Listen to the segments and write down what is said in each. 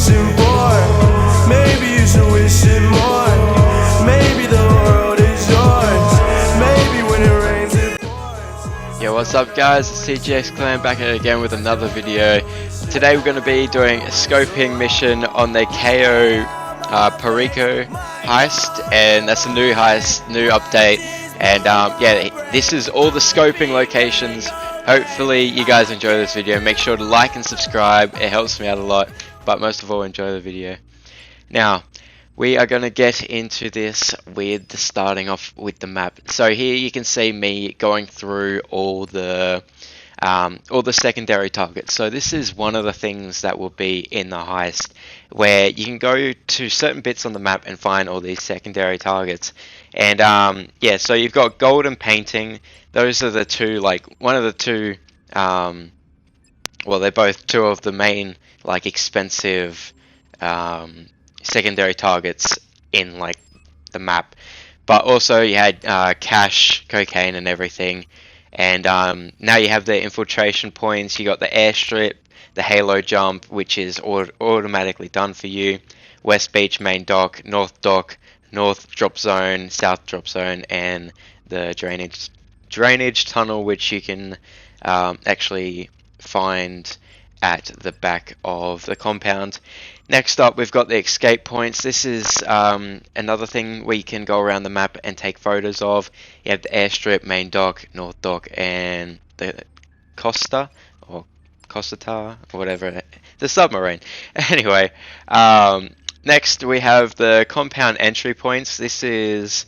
wishing for. Maybe you should wish it more. Maybe the world is yours. Maybe when it rains it pours. Yo, what's up guys, it's TGX Clan back at it again with another video. Today we're going to be doing a scoping mission on the Cayo Perico heist, and that's a new heist, new update, and yeah, this is all the scoping locations. Hopefully you guys enjoy this video. Make sure to like and subscribe, it helps me out a lot, but most of all enjoy the video. Now, we are going to get into this with starting off with the map. So here you can see me going through all the secondary targets. So this is one of the things that will be in the heist, where you can go to certain bits on the map and find all these secondary targets. And yeah, so you've got gold and painting. Those are the two, like one of the two, well, they're both two of the main like expensive secondary targets in like the map. But also you had cash, cocaine and everything. And now you have the infiltration points. You got the airstrip, the halo jump, which is automatically done for you, West Beach main dock, north drop zone, south drop zone, and the drainage tunnel, which you can actually find at the back of the compound. Next up, we've got the escape points. This is another thing where you can go around the map and take photos of. You have the airstrip, main dock, north dock, and the Costa or Costata or whatever, the submarine. Anyway, next we have the compound entry points. This is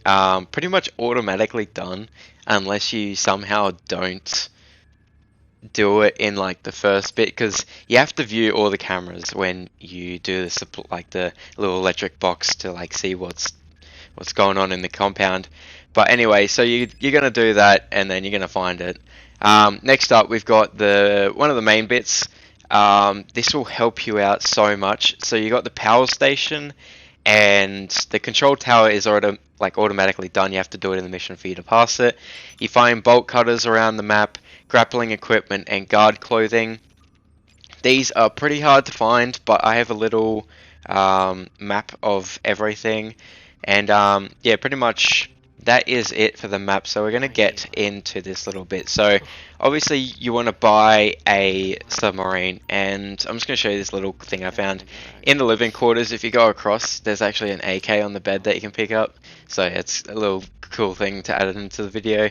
pretty much automatically done unless you somehow don't do it in like the first bit, because you have to view all the cameras when you do this, like the little electric box, to like see what's going on in the compound. But anyway, so you're gonna do that and then you're gonna find it. Next up, we've got one of the main bits. This will help you out so much. So you got the power station, and the control tower is already like automatically done. You have to do it in the mission for you to pass it. You find bolt cutters around the map, grappling equipment, and guard clothing. These are pretty hard to find, but I have a little map of everything. And yeah, pretty much that is it for the map. So we're going to get into this little bit. So obviously you want to buy a submarine, and I'm just going to show you this little thing I found in the living quarters. If you go across, there's actually an AK on the bed that you can pick up, so it's a little cool thing to add into the video.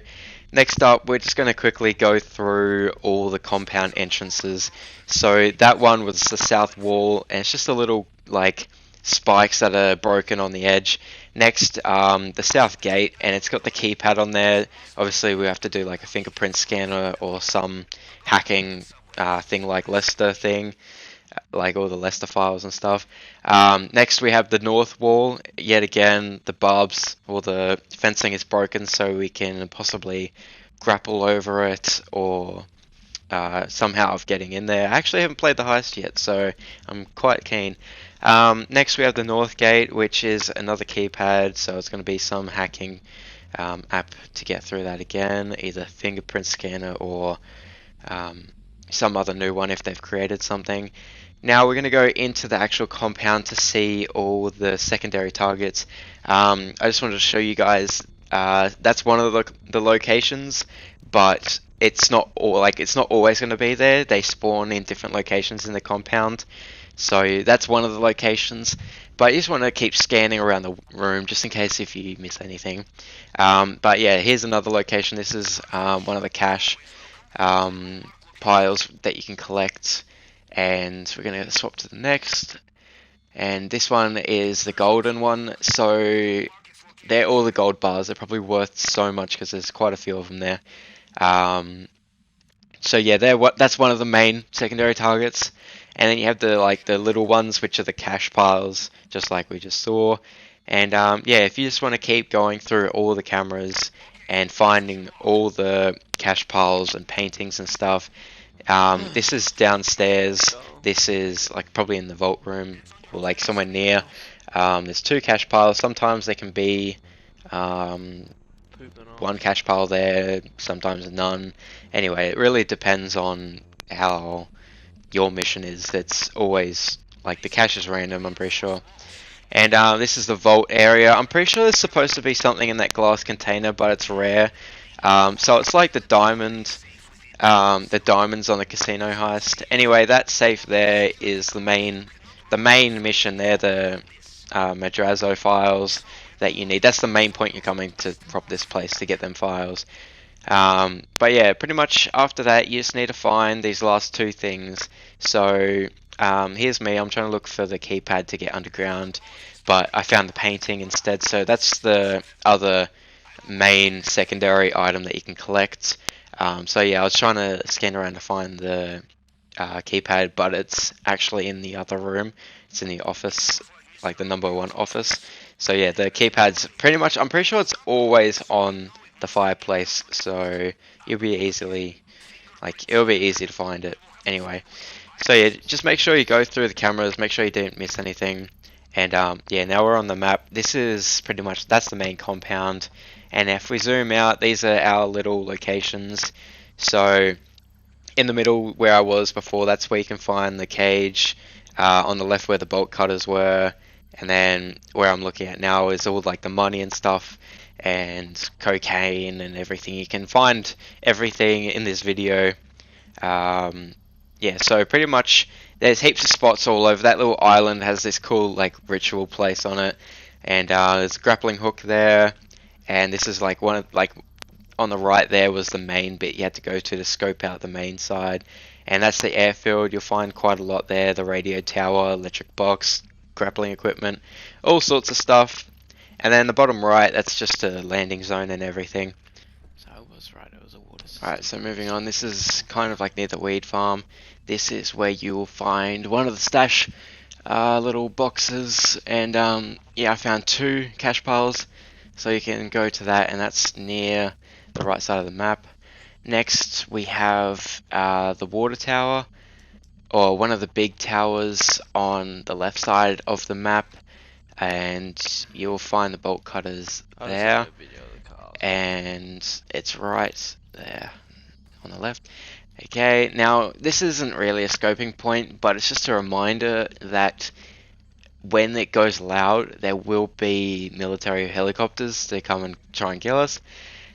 Next up, we're just going to quickly go through all the compound entrances. So that one was the south wall, and it's just a little like spikes that are broken on the edge. Next, the south gate, and it's got the keypad on there. Obviously we have to do like a fingerprint scanner or some hacking thing like Lester thing, like all the Lester files and stuff. Next we have the north wall. Yet again, the barbs or the fencing is broken, so we can possibly grapple over it or somehow of getting in there. I actually haven't played the heist yet, so I'm quite keen. Next we have the north gate, which is another keypad, so it's going to be some hacking app to get through that again, either fingerprint scanner or some other new one if they've created something. Now we're going to go into the actual compound to see all the secondary targets. I just wanted to show you guys, that's one of the locations, but it's not always going to be there. They spawn in different locations in the compound. So that's one of the locations, but you just want to keep scanning around the room just in case if you miss anything. But yeah, here's another location. This is one of the cash piles that you can collect, and we're going to swap to the next. And this one is the golden one. So they're all the gold bars. They're probably worth so much because there's quite a few of them there. So yeah, that's one of the main secondary targets. And then you have the little ones, which are the cash piles, just like we just saw. And yeah, if you just want to keep going through all the cameras and finding all the cash piles and paintings and stuff, this is downstairs. This is like probably in the vault room or like somewhere near. There's two cash piles. Sometimes they can be one cash pile there, sometimes none. Anyway, it really depends on how your mission is. It's always like the cache is random, I'm pretty sure. And this is the vault area. I'm pretty sure there's supposed to be something in that glass container, but it's rare. So it's like the diamonds on the casino heist. Anyway, that safe there is the main mission there, the Madrazo files that you need. That's the main point you're coming to rob this place, to get them files. But yeah, pretty much after that you just need to find these last two things. So here's me, I'm trying to look for the keypad to get underground, but I found the painting instead, so that's the other main secondary item that you can collect. So yeah, I was trying to scan around to find the keypad, but it's actually in the other room. It's in the office, like the #1 office. So yeah, the keypad's pretty much, I'm pretty sure it's always on the fireplace, so it'll be easy to find it. Anyway, so yeah, just make sure you go through the cameras, make sure you don't miss anything. And yeah, now we're on the map. This is pretty much, that's the main compound. And if we zoom out, these are our little locations. So in the middle where I was before, that's where you can find the cage. On the left where the bolt cutters were. And then where I'm looking at now is all like the money and stuff, and cocaine and everything. You can find everything in this video. Yeah, so pretty much there's heaps of spots all over. That little island has this cool like ritual place on it, and there's a grappling hook there, and this is like one of, like on the right there was the main bit you had to go to scope out the main side, and that's the airfield. You'll find quite a lot there: the radio tower, electric box, grappling equipment, all sorts of stuff. And then the bottom right, that's just a landing zone and everything. So I was right, it was a water system. Alright, so moving on, this is kind of like near the weed farm. This is where you will find one of the stash little boxes, and yeah, I found 2 cache piles, so you can go to that, and that's near the right side of the map. Next we have the water tower, or one of the big towers on the left side of the map, and you'll find the bolt cutters there, and it's right there on the left. Okay, now this isn't really a scoping point, but it's just a reminder that when it goes loud, there will be military helicopters to come and try and kill us.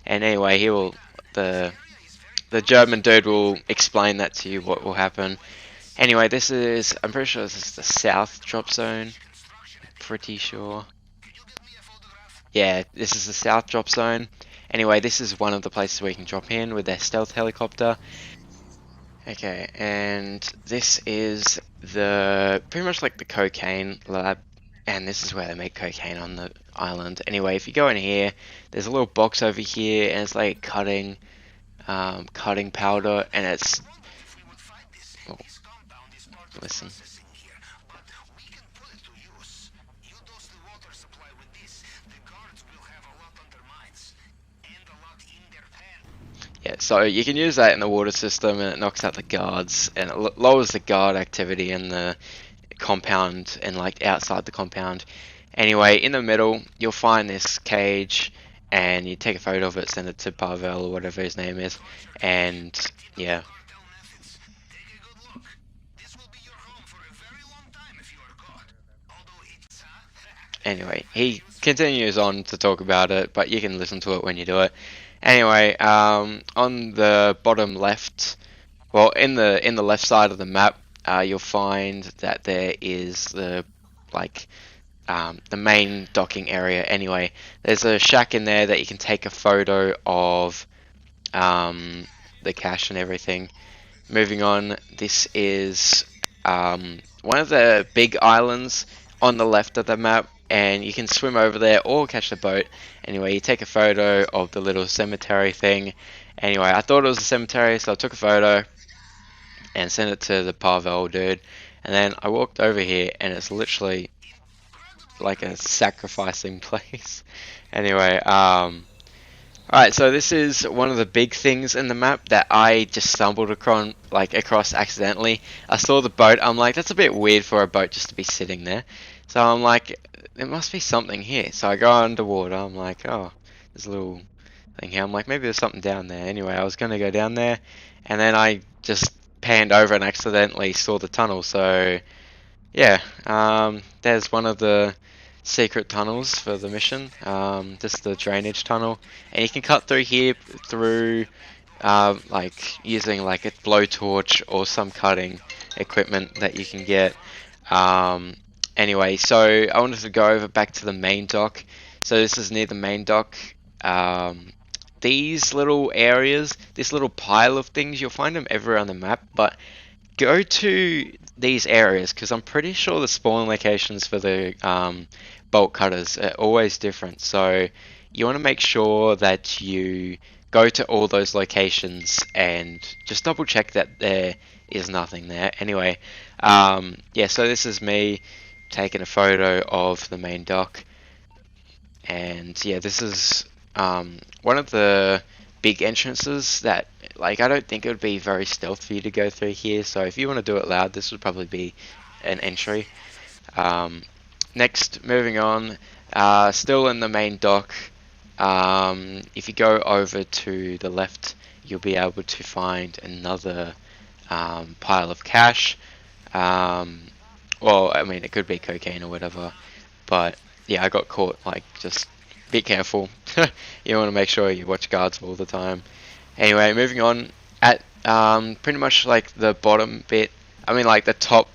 And anyway, he will, the German dude will explain that to you, what will happen. Anyway, this is, I'm pretty sure this is the south drop zone. Pretty sure. Yeah, this is the south drop zone. Anyway, this is one of the places where you can drop in with their stealth helicopter. Okay, and this is the pretty much like the cocaine lab, and this is where they make cocaine on the island. Anyway, if you go in here, there's a little box over here, and it's like cutting powder, and it's, oh, listen. Yeah, so you can use that in the water system, and it knocks out the guards, and it lowers the guard activity in the compound and like outside the compound. Anyway, in the middle you'll find this cage, and you take a photo of it, send it to Pavel or whatever his name is, and yeah. Anyway, he continues on to talk about it, but you can listen to it when you do it. Anyway, on the bottom left, well, in the left side of the map, you'll find that there is the main docking area. Anyway, there's a shack in there that you can take a photo of the cache and everything. Moving on, this is one of the big islands on the left of the map, and you can swim over there or catch the boat. Anyway, you take a photo of the little cemetery thing. Anyway, I thought it was a cemetery, so I took a photo and sent it to the Pavel dude. And then I walked over here, and it's literally like a sacrificing place. Anyway, alright, so this is one of the big things in the map that I just stumbled across accidentally. I saw the boat, I'm like, that's a bit weird for a boat just to be sitting there. So I'm like, there must be something here. So I go underwater, I'm like, oh, there's a little thing here. I'm like, maybe there's something down there. Anyway, I was going to go down there, and then I just panned over and accidentally saw the tunnel. So yeah, there's one of the secret tunnels for the mission. This is the drainage tunnel, and you can cut through here through like using like a blowtorch or some cutting equipment that you can get. Anyway, so I wanted to go over back to the main dock. So this is near the main dock. These little areas, this little pile of things, you'll find them everywhere on the map, but go to these areas because I'm pretty sure the spawn locations for the bolt cutters are always different. So you want to make sure that you go to all those locations and just double check that there is nothing there. Anyway, yeah, so this is me taking a photo of the main dock, and yeah, this is one of the big entrances that, like, I don't think it would be very stealth for you to go through here, so if you want to do it loud, this would probably be an entry. Next, moving on, still in the main dock, if you go over to the left, you'll be able to find another pile of cash. Well, I mean, it could be cocaine or whatever, but yeah, I got caught. Like, just be careful. You want to make sure you watch guards all the time. Anyway, moving on, at pretty much like the bottom bit, I mean like the top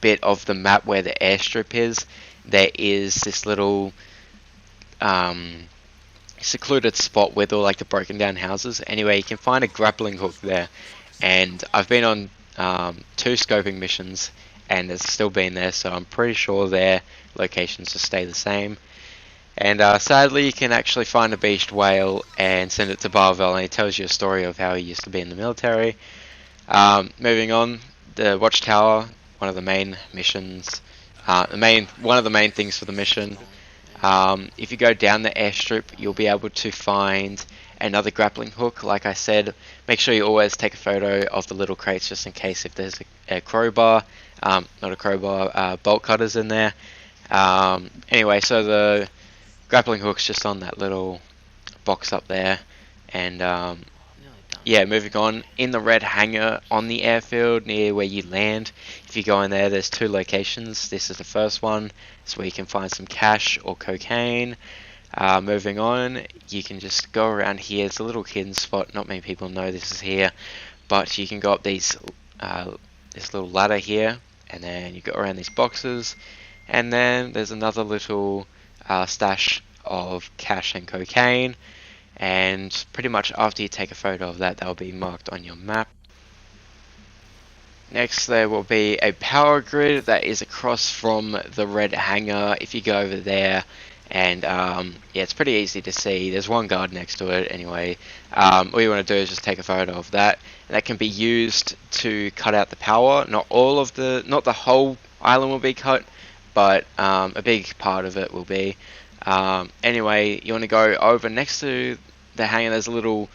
bit of the map where the airstrip is, there is this little secluded spot with all like the broken down houses. Anyway, you can find a grappling hook there, and I've been on 2 scoping missions and it's still been there, so I'm pretty sure their locations will stay the same. And sadly, you can actually find a beached whale and send it to Barvel, and he tells you a story of how he used to be in the military. Moving on, the watchtower, one of the main missions, one of the main things for the mission. If you go down the airstrip, you'll be able to find another grappling hook. Like I said, make sure you always take a photo of the little crates just in case if there's a crowbar, not a crowbar, bolt cutters in there. Anyway, so the grappling hook's just on that little box up there, and yeah, moving on, in the red hangar on the airfield near where you land, if you go in there, there's 2 locations. This is the first one, it's where you can find some cash or cocaine. Moving on, you can just go around here. It's a little hidden spot, not many people know this is here, but you can go up these this little ladder here, and then you go around these boxes, and then there's another little stash of cash and cocaine, and pretty much after you take a photo of that, will be marked on your map. Next, there will be a power grid that is across from the red hangar. If you go over there, and yeah, it's pretty easy to see. There's one guard next to it. Anyway, all you want to do is just take a photo of that, and that can be used to cut out the power. Not the whole island will be cut, but a big part of it will be. Anyway, you want to go over next to the hangar. There's a little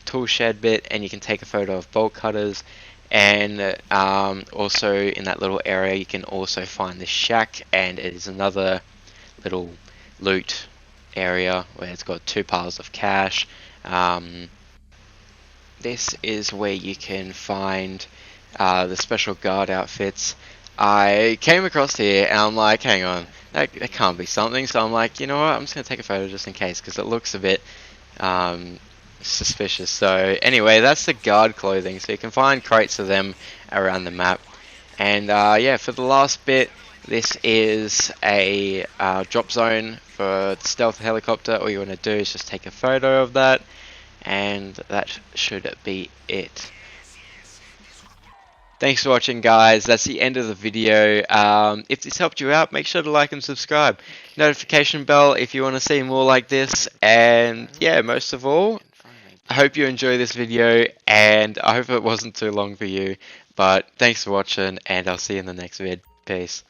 tool shed bit, and you can take a photo of bolt cutters. And also in that little area, you can also find the shack, and it is another little loot area where it's got 2 piles of cash. This is where you can find the special guard outfits. I came across here and I'm like, hang on, that can't be something. So I'm like, you know what, I'm just going to take a photo just in case, because it looks a bit suspicious. So anyway, that's the guard clothing. So you can find crates of them around the map. And yeah, for the last bit, this is a drop zone for the stealth helicopter. All you want to do is just take a photo of that, and that should be it. Thanks for watching, guys. That's the end of the video. If this helped you out, make sure to like and subscribe. Notification bell if you want to see more like this. And yeah, most of all, I hope you enjoy this video, and I hope it wasn't too long for you. But thanks for watching, and I'll see you in the next vid. Peace.